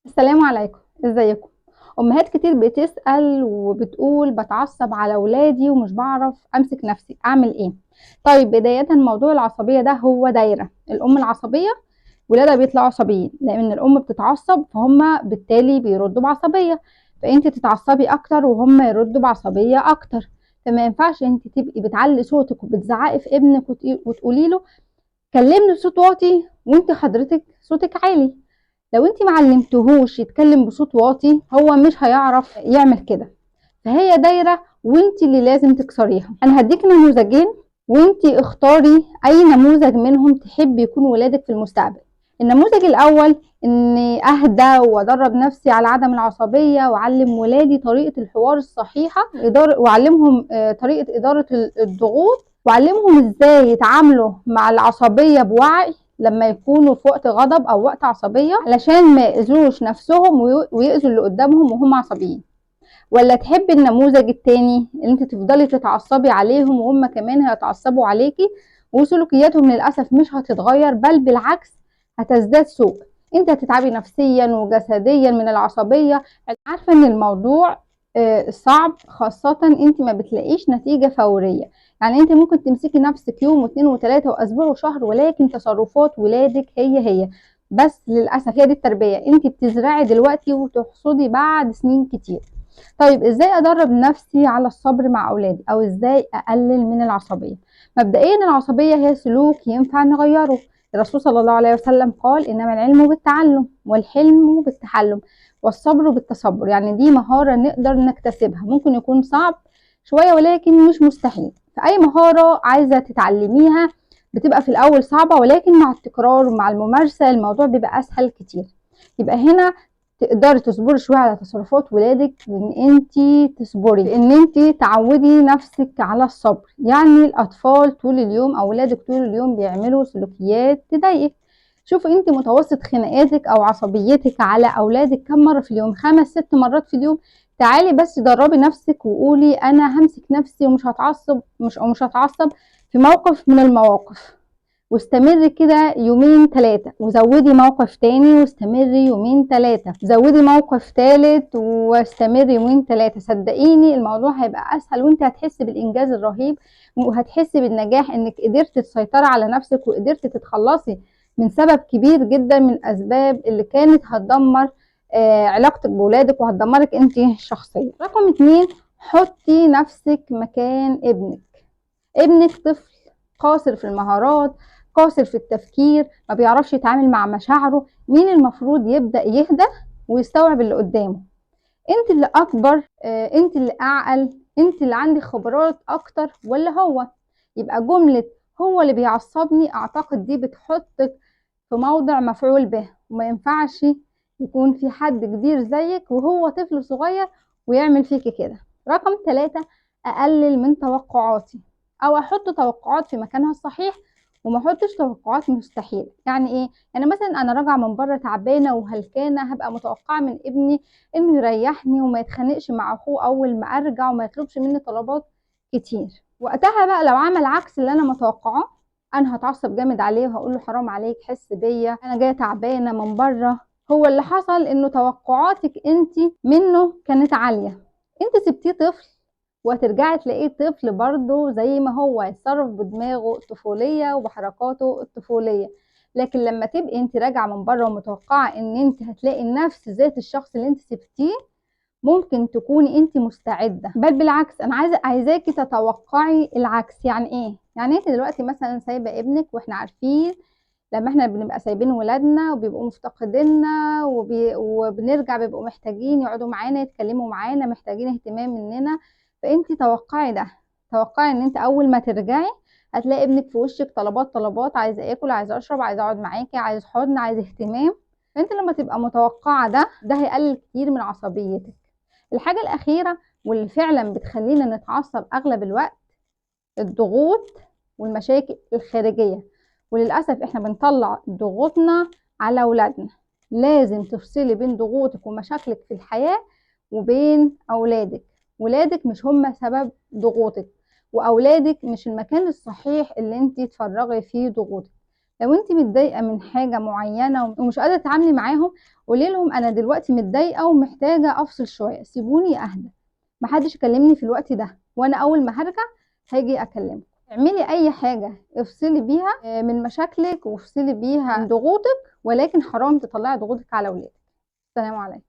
السلام عليكم، ازيكم؟ امهات كتير بتسأل وبتقول بتعصب على ولادي ومش بعرف امسك نفسي، اعمل ايه؟ طيب بداية موضوع العصبية ده هو دايرة. الام العصبية ولادها بيطلعوا عصبيين، لان الام بتتعصب فهم بالتالي بيردوا بعصبية، فانت تتعصبي اكتر وهم يردوا بعصبية اكتر. فما ينفعش انت تبقي بتعلي صوتك وبتزعقي في ابنك وتقولي له كلمني بصوت واطي وانت حضرتك صوتك عالي. لو انت معلمتهوش يتكلم بصوت واطي هو مش هيعرف يعمل كده. فهي دايرة وانت اللي لازم تكسريها. انا هديك نموذجين وانت اختاري اي نموذج منهم تحبي يكون ولادك في المستقبل. النموذج الاول اني اهدى وادرب نفسي على عدم العصبية واعلم ولادي طريقة الحوار الصحيحة واعلمهم طريقة ادارة الضغوط، واعلمهم ازاي يتعاملوا مع العصبية بوعي لما يكونوا في وقت غضب او وقت عصبية، علشان ما يأذوش نفسهم ويأذوا اللي قدامهم وهم عصبيين. ولا تحبي النموذج التاني اللي انت تفضلي تتعصبي عليهم وهم كمان هيتعصبوا عليكي، وسلوكياتهم للأسف مش هتتغير بل بالعكس هتزداد سوء. انت هتتعبي نفسيا وجسديا من العصبية. عارفة ان الموضوع صعب، خاصة انت ما بتلاقيش نتيجة فورية. يعني انت ممكن تمسكي نفسك يوم واثنين وثلاثة واسبوع وشهر، ولكن تصرفات ولادك هي. بس للأسف هي دي التربية، انت بتزرعي دلوقتي وتحصدي بعد سنين كتير. طيب ازاي ادرب نفسي على الصبر مع اولادي، او ازاي اقلل من العصبية؟ مبدئيا العصبية هي سلوك ينفع نغيره. الرسول صلى الله عليه وسلم قال انما العلم بالتعلم والحلم بالتحلم والصبر بالتصبر. يعني دي مهارة نقدر نكتسبها، ممكن يكون صعب شوية ولكن مش مستحيل. فأي مهارة عايزة تتعلميها بتبقى في الأول صعبة، ولكن مع التكرار ومع الممارسة الموضوع بيبقى أسهل كتير. يبقى هنا تقدري تصبري شويه على تصرفات ولادك، بان انت تصبري، ان انت تعودي نفسك على الصبر. يعني الاطفال طول اليوم او ولادك طول اليوم بيعملوا سلوكيات تضايقك. شوفي انت متوسط خناقاتك او عصبيتك على اولادك كم مره في اليوم؟ 5 6 مرات في اليوم. تعالي بس دربي نفسك وقولي انا همسك نفسي ومش هتعصب، مش هتعصب في موقف من المواقف. واستمري كده يومين ثلاثة، وزودي موقف تاني واستمري يومين ثلاثة، زودي موقف ثالث واستمري يومين ثلاثة. صدقيني الموضوع هيبقى أسهل، وانت هتحسي بالإنجاز الرهيب وهتحسي بالنجاح انك قدرتي تسيطري على نفسك وقدرتي تتخلصي من سبب كبير جدا من الأسباب اللي كانت هتدمر علاقتك بولادك وهتدمرك انت شخصيا. رقم 2، حطي نفسك مكان ابنك. ابنك طفل قاصر في المهارات، قاصر في التفكير، ما بيعرفش يتعامل مع مشاعره. مين المفروض يبدأ يهدى ويستوعب اللي قدامه؟ انت اللي اكبر، انت اللي اعقل، انت اللي عندك خبرات اكتر ولا هو؟ يبقى جملة هو اللي بيعصبني اعتقد دي بتحطك في موضع مفعول به، وما ينفعش يكون في حد كبير زيك وهو طفل صغير ويعمل فيكي كده. رقم 3، اقلل من توقعاتي او احط توقعات في مكانها الصحيح وما احطش توقعات مستحيله. يعني ايه؟ يعني مثلا انا راجعه من بره تعبانه وهلكانه، هبقى متوقعه من ابني انه يريحني وما يتخانقش مع اخوه اول ما ارجع وما يطلبش مني طلبات كتير. وقتها بقى لو عمل عكس اللي انا متوقعاه، انا هتعصب جامد عليه وهقول له حرام عليك، حس بيا، انا جايه تعبانه من بره. هو اللي حصل انه توقعاتك انت منه كانت عاليه، انت سبتيه طفل وهترجعي تلاقيه طفل برضه زي ما هو يتصرف بدماغه الطفولية وبحركاته الطفولية. لكن لما تبقي انت راجعة من بره ومتوقعة ان انت هتلاقي نفس ذات الشخص اللي انت سبتيه، ممكن تكوني انت مستعدة، بل بالعكس انا عايزاكي تتوقعي العكس. يعني ايه؟ يعني انت دلوقتي مثلا سايبة ابنك، واحنا عارفين لما احنا بنبقى سايبين ولادنا وبيبقوا مفتقديننا وبنرجع بيبقوا محتاجين يقعدوا معانا يتكلموا معانا، محتاجين اهتمام مننا. فانت توقعي ده، توقعي ان انت اول ما ترجعي هتلاقي ابنك في وشك طلبات طلبات، عايز اكل، عايز اشرب، عايز اقعد معاكي، عايز حضن، عايز اهتمام. فانت لما تبقى متوقعه ده هيقلل كتير من عصبيتك. الحاجه الاخيره واللي فعلا بتخلينا نتعصب اغلب الوقت، الضغوط والمشاكل الخارجيه. وللأسف احنا بنطلع ضغوطنا على أولادنا. لازم تفصلي بين ضغوطك ومشاكلك في الحياة وبين أولادك. ولادك مش هم سبب ضغوطك، وأولادك مش المكان الصحيح اللي انت تفرغي فيه ضغوطك. لو انت متضايقه من حاجه معينه ومش قادره تتعاملي معاهم، قولي لهم انا دلوقتي متضايقه ومحتاجه افصل شويه، سيبوني اهدى، محدش يكلمني في الوقت ده، وانا اول ما هرجع هاجي اكلمك. اعملي اي حاجه افصلي بيها من مشاكلك وافصلي بيها من ضغوطك، ولكن حرام تطلعي ضغوطك على اولادك. السلام عليكم.